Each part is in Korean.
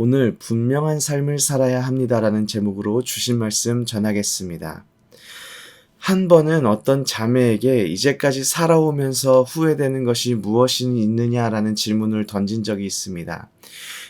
오늘 분명한 삶을 살아야 합니다라는 제목으로 주신 말씀 전하겠습니다. 한 번은 어떤 자매에게 이제까지 살아오면서 후회되는 것이 무엇이 있느냐라는 질문을 던진 적이 있습니다.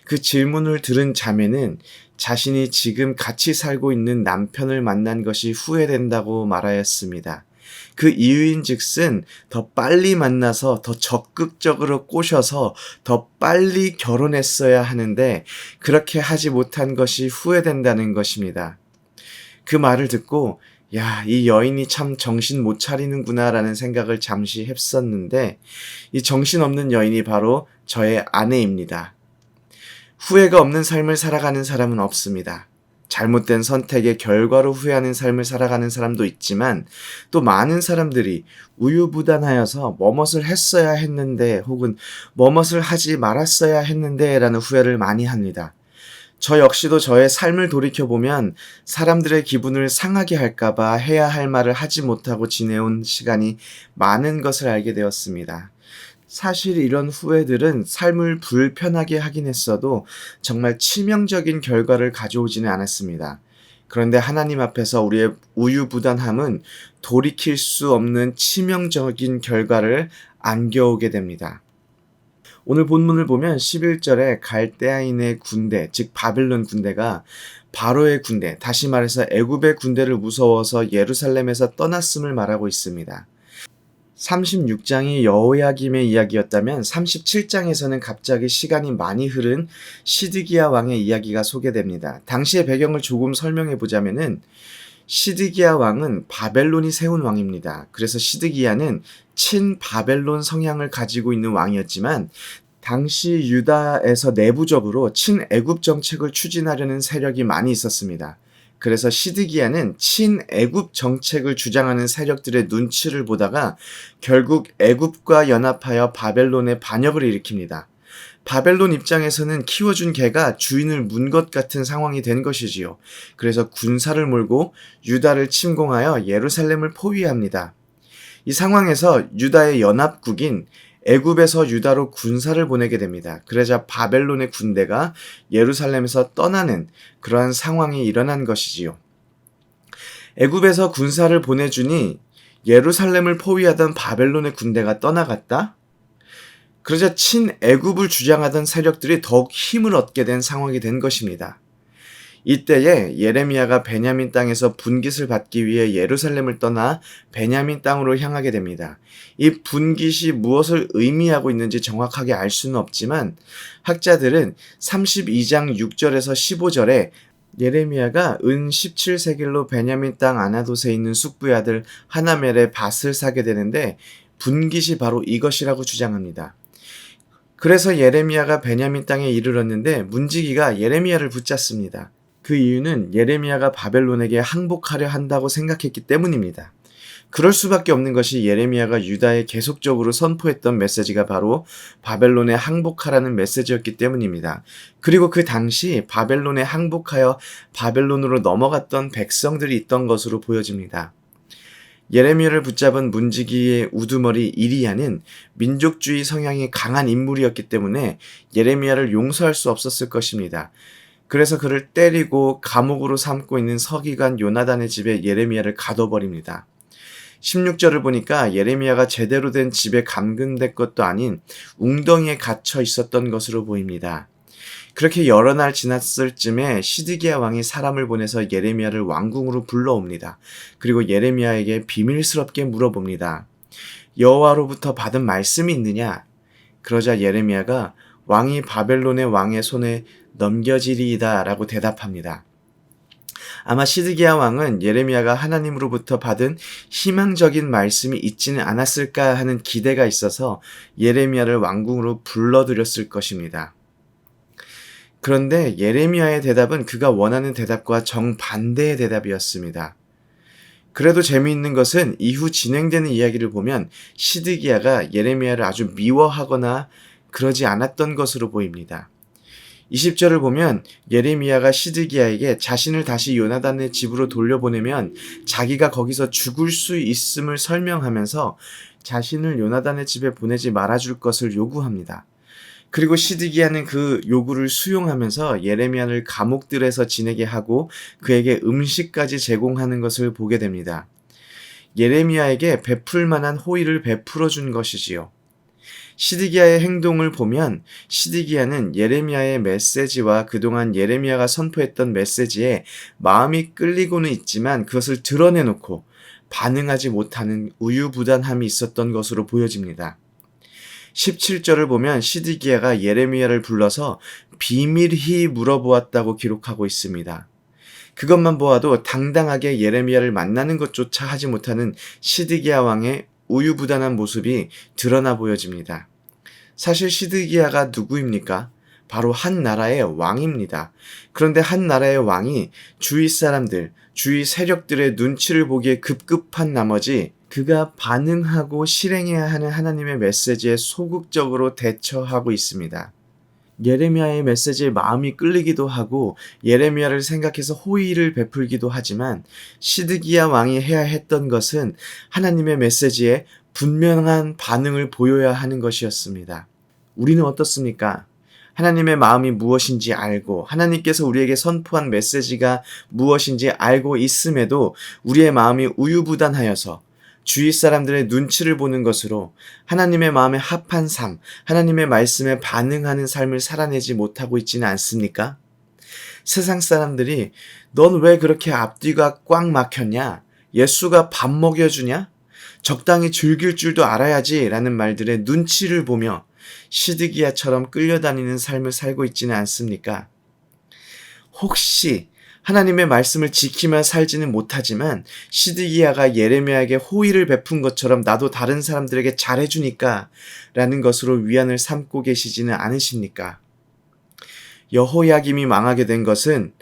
그 질문을 들은 자매는 자신이 지금 같이 살고 있는 남편을 만난 것이 후회된다고 말하였습니다. 그 이유인즉슨 더 빨리 만나서 더 적극적으로 꼬셔서 더 빨리 결혼했어야 하는데 그렇게 하지 못한 것이 후회된다는 것입니다. 그 말을 듣고 야, 이 여인이 참 정신 못 차리는구나라는 생각을 잠시 했었는데 이 정신없는 여인이 바로 저의 아내입니다. 후회가 없는 삶을 살아가는 사람은 없습니다. 잘못된 선택의 결과로 후회하는 삶을 살아가는 사람도 있지만 또 많은 사람들이 우유부단하여서 뭐뭇을 했어야 했는데 혹은 뭐뭇을 하지 말았어야 했는데 라는 후회를 많이 합니다. 저 역시도 저의 삶을 돌이켜보면 사람들의 기분을 상하게 할까봐 해야 할 말을 하지 못하고 지내온 시간이 많은 것을 알게 되었습니다. 사실 이런 후회들은 삶을 불편하게 하긴 했어도 정말 치명적인 결과를 가져오지는 않았습니다. 그런데 하나님 앞에서 우리의 우유부단함은 돌이킬 수 없는 치명적인 결과를 안겨오게 됩니다. 오늘 본문을 보면 11절에 갈대아인의 군대, 즉 바벨론 군대가 바로의 군대, 다시 말해서 애굽의 군대를 무서워서 예루살렘에서 떠났음을 말하고 있습니다. 36장이 여호야김의 이야기였다면 37장에서는 갑자기 시간이 많이 흐른 시드기야 왕의 이야기가 소개됩니다. 당시의 배경을 조금 설명해 보자면은 시드기야 왕은 바벨론이 세운 왕입니다. 그래서 시드기야는 친바벨론 성향을 가지고 있는 왕이었지만 당시 유다에서 내부적으로 친애굽 정책을 추진하려는 세력이 많이 있었습니다. 그래서 시드기야는 친애굽 정책을 주장하는 세력들의 눈치를 보다가 결국 애굽과 연합하여 바벨론의 반역을 일으킵니다. 바벨론 입장에서는 키워준 개가 주인을 문 것 같은 상황이 된 것이지요. 그래서 군사를 몰고 유다를 침공하여 예루살렘을 포위합니다. 이 상황에서 유다의 연합국인 애굽에서 유다로 군사를 보내게 됩니다. 그러자 바벨론의 군대가 예루살렘에서 떠나는 그러한 상황이 일어난 것이지요. 애굽에서 군사를 보내주니 예루살렘을 포위하던 바벨론의 군대가 떠나갔다? 그러자 친애굽을 주장하던 세력들이 더욱 힘을 얻게 된 상황이 된 것입니다. 이때에 예레미야가 베냐민 땅에서 분깃을 받기 위해 예루살렘을 떠나 베냐민 땅으로 향하게 됩니다. 이 분깃이 무엇을 의미하고 있는지 정확하게 알 수는 없지만 학자들은 32장 6절에서 15절에 예레미야가 은 17세겔로 베냐민 땅 아나돗에 있는 숙부의 아들 하나멜의 밭을 사게 되는데 분깃이 바로 이것이라고 주장합니다. 그래서 예레미야가 베냐민 땅에 이르렀는데 문지기가 예레미야를 붙잡습니다. 그 이유는 예레미야가 바벨론에게 항복하려 한다고 생각했기 때문입니다. 그럴 수밖에 없는 것이 예레미야가 유다에 계속적으로 선포했던 메시지가 바로 바벨론에 항복하라는 메시지였기 때문입니다. 그리고 그 당시 바벨론에 항복하여 바벨론으로 넘어갔던 백성들이 있던 것으로 보여집니다. 예레미야를 붙잡은 문지기의 우두머리 이리야는 민족주의 성향이 강한 인물이었기 때문에 예레미야를 용서할 수 없었을 것입니다. 그래서 그를 때리고 감옥으로 삼고 있는 서기관 요나단의 집에 예레미야를 가둬버립니다. 16절을 보니까 예레미야가 제대로 된 집에 감금된 것도 아닌 웅덩이에 갇혀 있었던 것으로 보입니다. 그렇게 여러 날 지났을 쯤에 시드기야 왕이 사람을 보내서 예레미야를 왕궁으로 불러옵니다. 그리고 예레미야에게 비밀스럽게 물어봅니다. 여호와로부터 받은 말씀이 있느냐? 그러자 예레미야가 왕이 바벨론의 왕의 손에 넘겨지리이다 라고 대답합니다. 아마 시드기야 왕은 예레미야가 하나님으로부터 받은 희망적인 말씀이 있지는 않았을까 하는 기대가 있어서 예레미야를 왕궁으로 불러들였을 것입니다. 그런데 예레미야의 대답은 그가 원하는 대답과 정반대의 대답이었습니다. 그래도 재미있는 것은 이후 진행되는 이야기를 보면 시드기야가 예레미야를 아주 미워하거나 그러지 않았던 것으로 보입니다. 20절을 보면 예레미야가 시드기야에게 자신을 다시 요나단의 집으로 돌려보내면 자기가 거기서 죽을 수 있음을 설명하면서 자신을 요나단의 집에 보내지 말아줄 것을 요구합니다. 그리고 시드기야는 그 요구를 수용하면서 예레미야를 감옥들에서 지내게 하고 그에게 음식까지 제공하는 것을 보게 됩니다. 예레미야에게 베풀 만한 호의를 베풀어 준 것이지요. 시드기야의 행동을 보면 시드기야는 예레미야의 메시지와 그동안 예레미야가 선포했던 메시지에 마음이 끌리고는 있지만 그것을 드러내놓고 반응하지 못하는 우유부단함이 있었던 것으로 보여집니다. 17절을 보면 시드기야가 예레미야를 불러서 비밀히 물어보았다고 기록하고 있습니다. 그것만 보아도 당당하게 예레미야를 만나는 것조차 하지 못하는 시드기야 왕의 우유부단한 모습이 드러나 보여집니다. 사실 시드기야가 누구입니까? 바로 한 나라의 왕입니다. 그런데 한 나라의 왕이 주위 사람들, 주위 세력들의 눈치를 보기에 급급한 나머지 그가 반응하고 실행해야 하는 하나님의 메시지에 소극적으로 대처하고 있습니다. 예레미야의 메시지에 마음이 끌리기도 하고 예레미야를 생각해서 호의를 베풀기도 하지만 시드기야 왕이 해야 했던 것은 하나님의 메시지에 분명한 반응을 보여야 하는 것이었습니다. 우리는 어떻습니까? 하나님의 마음이 무엇인지 알고 하나님께서 우리에게 선포한 메시지가 무엇인지 알고 있음에도 우리의 마음이 우유부단하여서 주위 사람들의 눈치를 보는 것으로 하나님의 마음에 합한 삶, 하나님의 말씀에 반응하는 삶을 살아내지 못하고 있지는 않습니까? 세상 사람들이 넌 왜 그렇게 앞뒤가 꽉 막혔냐? 예수가 밥 먹여주냐? 적당히 즐길 줄도 알아야지 라는 말들의 눈치를 보며 시드기야처럼 끌려다니는 삶을 살고 있지는 않습니까? 혹시 하나님의 말씀을 지키며 살지는 못하지만 시드기야가 예레미야에게 호의를 베푼 것처럼 나도 다른 사람들에게 잘해주니까 라는 것으로 위안을 삼고 계시지는 않으십니까? 여호야김이 망하게 된 것은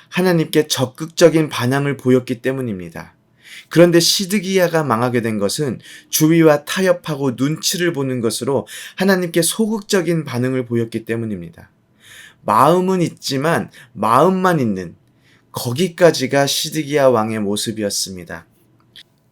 하나님께 적극적인 반항을 보였기 때문입니다. 그런데 시드기야가 망하게 된 것은 주위와 타협하고 눈치를 보는 것으로 하나님께 소극적인 반응을 보였기 때문입니다. 마음은 있지만 마음만 있는 거기까지가 시드기야 왕의 모습이었습니다.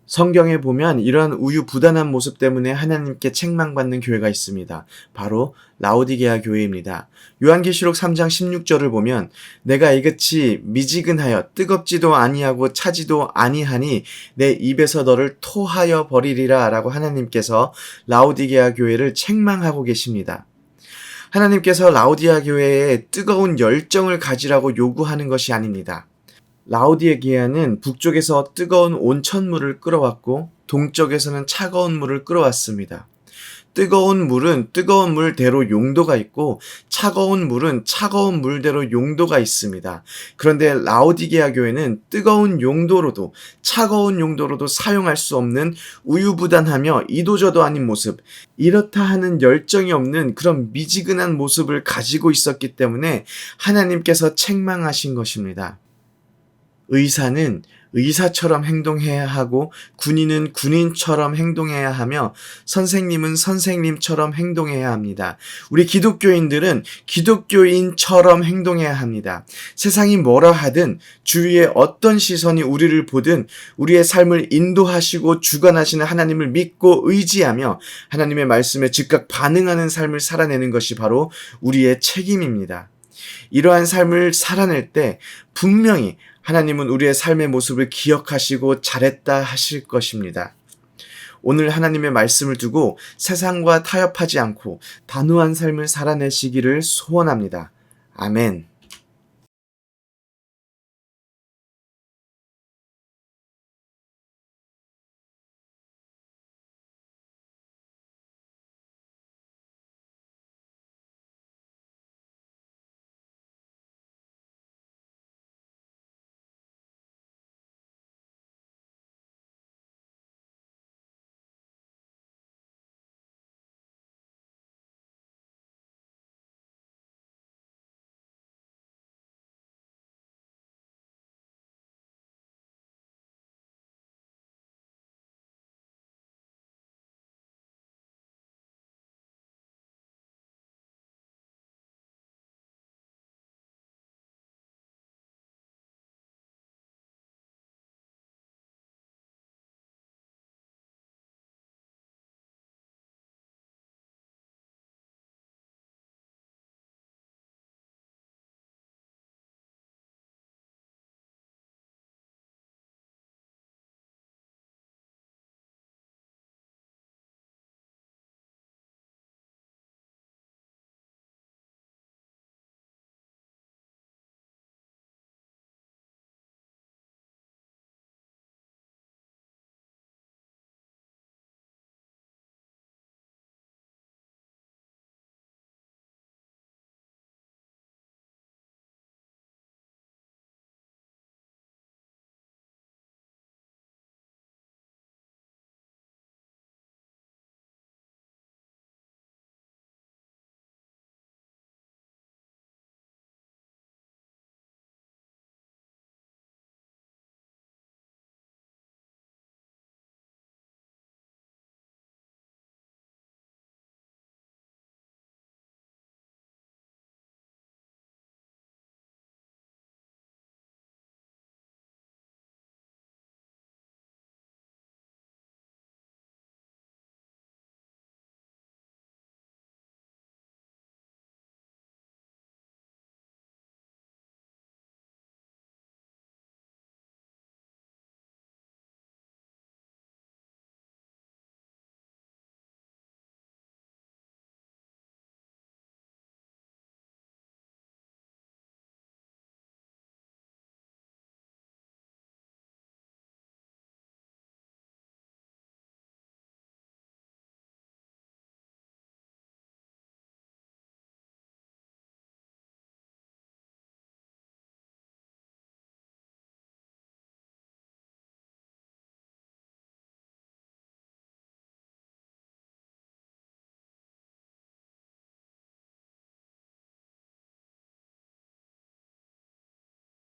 성경에 보면 이러한 우유부단한 모습 때문에 하나님께 책망받는 교회가 있습니다. 바로 라오디게아 교회입니다. 요한계시록 3장 16절을 보면 내가 이같이 미지근하여 뜨겁지도 아니하고 차지도 아니하니 내 입에서 너를 토하여 버리리라 라고 하나님께서 라오디게아 교회를 책망하고 계십니다. 하나님께서 라오디게아 교회에 뜨거운 열정을 가지라고 요구하는 것이 아닙니다. 라오디게아는 북쪽에서 뜨거운 온천물을 끌어왔고 동쪽에서는 차가운 물을 끌어왔습니다. 뜨거운 물은 뜨거운 물대로 용도가 있고 차가운 물은 차가운 물대로 용도가 있습니다. 그런데 라오디게아 교회는 뜨거운 용도로도 차가운 용도로도 사용할 수 없는 우유부단하며 이도저도 아닌 모습, 이렇다 하는 열정이 없는 그런 미지근한 모습을 가지고 있었기 때문에 하나님께서 책망하신 것입니다. 의사는 의사처럼 행동해야 하고 군인은 군인처럼 행동해야 하며 선생님은 선생님처럼 행동해야 합니다. 우리 기독교인들은 기독교인처럼 행동해야 합니다. 세상이 뭐라 하든 주위에 어떤 시선이 우리를 보든 우리의 삶을 인도하시고 주관하시는 하나님을 믿고 의지하며 하나님의 말씀에 즉각 반응하는 삶을 살아내는 것이 바로 우리의 책임입니다. 이러한 삶을 살아낼 때 분명히 하나님은 우리의 삶의 모습을 기억하시고 잘했다 하실 것입니다. 오늘 하나님의 말씀을 두고 세상과 타협하지 않고 단호한 삶을 살아내시기를 소원합니다. 아멘.